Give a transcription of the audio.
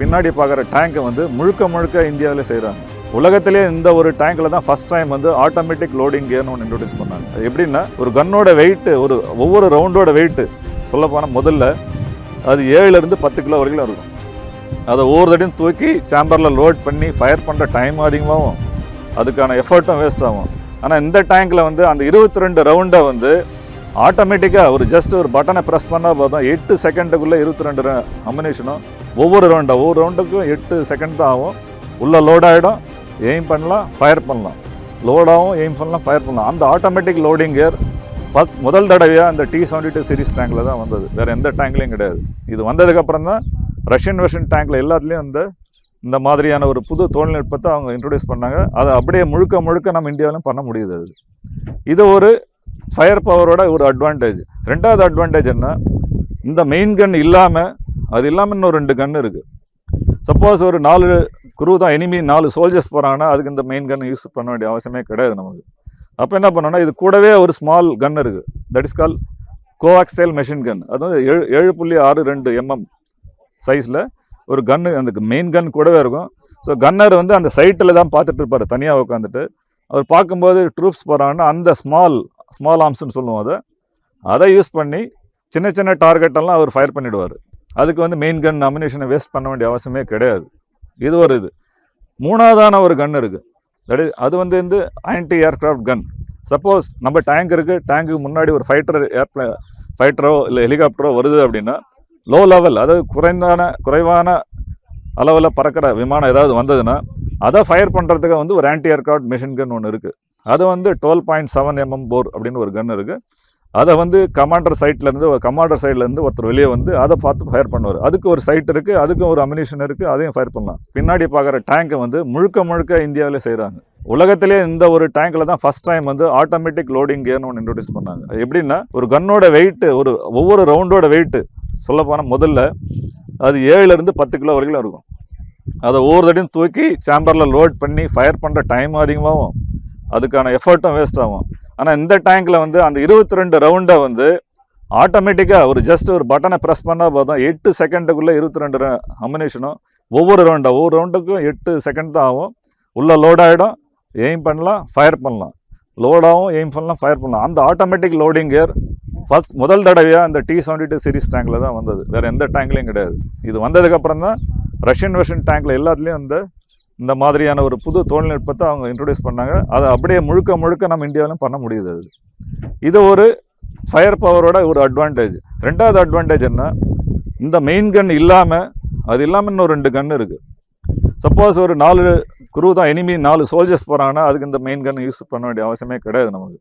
பின்னாடி பார்க்குற டேங்கை வந்து முழுக்க முழுக்க இந்தியாவிலே செய்கிறாங்க. உலகத்திலே இந்த ஒரு டேங்கில் தான் ஃபஸ்ட் டைம் வந்து ஆட்டோமேட்டிக் லோடிங் கியர்னு ஒன்று இன்ட்ரடியூஸ் பண்ணாங்க. அது எப்படின்னா, ஒரு கன்னோட வெயிட்டு, ஒவ்வொரு ரவுண்டோட வெயிட்டு சொல்லப்போனால் முதல்ல அது 7லேருந்து 10 கிலோ வரைக்கும் இருக்கும். அதை ஒவ்வொரு தடையும் தூக்கி சேம்பரில் லோட் பண்ணி ஃபயர் பண்ணுற டைம் அதிகமாகும், அதுக்கான எஃபர்ட்டும் வேஸ்ட் ஆகும். ஆனால் இந்த டேங்கில் வந்து அந்த 22 ரவுண்டை வந்து ஆட்டோமேட்டிக்காக ஒரு பட்டனை ப்ரெஸ் பண்ணால் போதும், 8 செகண்டுக்குள்ளே 22 அம்யூனிஷனும் ஒவ்வொரு ரவுண்டுக்கும் 8 செகண்ட் தான் ஆகும். உள்ளே லோட் ஆகிடும், எய்ம் பண்ணலாம், ஃபயர் பண்ணலாம், லோடாகவும் எய்ம் பண்ணலாம், ஃபயர் பண்ணலாம். அந்த ஆட்டோமேட்டிக் லோடிங் கியர் முதல் தடவையாக அந்த T-72 சீரிஸ் டேங்கில் தான் வந்தது, வேறு எந்த டேங்க்லேயும் கிடையாது. இது வந்ததுக்கப்புறம் தான் ரஷ்யன் வெர்ஷன் டேங்கில் எல்லாத்துலேயும் இந்த மாதிரியான ஒரு புது தொழில்நுட்பத்தை அவங்க இன்ட்ரடியூஸ் பண்ணாங்க. அதை அப்படியே முழுக்க நம்ம இந்தியாவிலும் பண்ண முடியுது. இது ஒரு ஃபயர் பவரோட ஒரு அட்வான்டேஜ். ரெண்டாவது அட்வான்டேஜ் என்ன, இந்த மெயின் கன் இல்லாமல் இன்னும் 2 கன் இருக்குது. சப்போஸ் ஒரு 4 குரூ தான், எனிமி 4 சோல்ஜர்ஸ் போகிறாங்கன்னா அதுக்கு இந்த மெயின் கன் யூஸ் பண்ண வேண்டிய அவசியமே கிடையாது நமக்கு. அப்போ என்ன பண்ணோன்னா, இது கூடவே ஒரு ஸ்மால் கன் இருக்குது, that is call coaxial machine gun. அது வந்து 7.62 mm சைஸில் ஒரு கன்னு, அந்த மெயின் கன் கூடவே இருக்கும். ஸோ கன்னர் வந்து அந்த சைட்டில் தான் பார்த்துட்டு இருப்பார், தனியாக உட்காந்துட்டு. அவர் பார்க்கும்போது ட்ரூப்ஸ் போகிறாங்கன்னா அந்த ஸ்மால் ஆர்ம்ஸ்ன்னு சொல்லுவோம், அதை யூஸ் பண்ணி சின்ன டார்கெட்டெல்லாம் அவர் ஃபயர் பண்ணிவிடுவார். அதுக்கு வந்து மெயின் கன் அம்யூனிஷனை வேஸ்ட் பண்ண வேண்டிய அவசியமே கிடையாது. இது ஒரு மூணாவதான ஒரு கன் இருக்குது, அது வந்து ஆன்டி ஏர்க்ராஃப்ட் கன். சப்போஸ் நம்ம டேங்க் இருக்குது, டேங்குக்கு முன்னாடி ஒரு ஃபைட்டரோ இல்லை ஹெலிகாப்டரோ வருது அப்படின்னா, லோ லெவல், அதாவது குறைவான அளவில் பறக்கிற விமானம் ஏதாவது வந்ததுன்னா அதை ஃபயர் பண்ணுறதுக்கு வந்து ஒரு ஆன்டி ஏர்க்ராஃப்ட் மிஷின் கன் ஒன்று இருக்குது. அது வந்து 12.7 mm போர் அப்படின்னு ஒரு கன் இருக்குது. அதை வந்து கமாண்டர் சைட்லேருந்து ஒருத்தர் வெளியே வந்து அதை பார்த்து ஃபயர் பண்ணுவார். அதுக்கு ஒரு சைட் இருக்குது, அதுக்கும் ஒரு அம்யூனிஷன் இருக்குது, அதையும் ஃபயர் பண்ணலாம். பின்னாடி பார்க்குற டேங்கை வந்து முழுக்க இந்தியாவிலே செய்கிறாங்க. உலகத்திலே இந்த ஒரு டேங்கில் தான் ஃபஸ்ட் டைம் வந்து ஆட்டோமேட்டிக் லோடிங் கியர்னு ஒன்று இன்ட்ரடியூஸ் பண்ணாங்க. எப்படின்னா, ஒரு கன்னோட வெயிட்டு, ஒவ்வொரு ரவுண்டோட வெயிட்டு சொல்லப்போனால் முதல்ல அது 7லேருந்து 10 கிலோ வரைக்கும் இருக்கும். அதை ஒவ்வொரு தடையும் தூக்கி சேம்பரில் லோட் பண்ணி ஃபயர் பண்ணுற டைம் அதிகமாகும், அதுக்கான எஃபர்ட்டும் வேஸ்ட் ஆகும். ஆனால் இந்த டேங்கில் வந்து அந்த 22 ரவுண்டை வந்து ஆட்டோமேட்டிக்காக ஒரு பட்டனை ப்ரெஸ் பண்ணால் போதும், 8 செகண்டுக்குள்ளே 22 அம்யூனிஷனும் ஒவ்வொரு ரவுண்டுக்கும் 8 செகண்ட் தான் ஆகும். உள்ளே லோட் ஆகிடும், எய்ம் பண்ணலாம், ஃபயர் பண்ணலாம், லோடாகவும் எய்ம் பண்ணலாம், ஃபயர் பண்ணலாம். அந்த ஆட்டோமேட்டிக் லோடிங் கியர் முதல் தடவையாக இந்த T-72 சீரிஸ் டேங்கில் தான் வந்தது, வேறு எந்த டேங்க்லேயும் கிடையாது. இது வந்ததுக்கப்புறம் தான் ரஷ்யன் வெர்ஷன் டேங்கில் எல்லாத்துலேயும் இந்த மாதிரியான ஒரு புது தொழில்நுட்பத்தை அவங்க இன்ட்ரடியூஸ் பண்ணாங்க. அதை அப்படியே முழுக்க நம்ம இந்தியாவிலும் பண்ண முடியுது. இது ஒரு ஃபயர் பவரோட ஒரு அட்வான்டேஜ். ரெண்டாவது அட்வான்டேஜ் என்ன, இந்த மெயின் கன் இல்லாமல் இன்னும் 2 கன் இருக்குது. சப்போஸ் ஒரு 4 குரூ தான், எனிமி 4 சோல்ஜர்ஸ் போகிறாங்கன்னா அதுக்கு இந்த மெயின் கன் யூஸ் பண்ண வேண்டிய அவசியமே கிடையாது நமக்கு.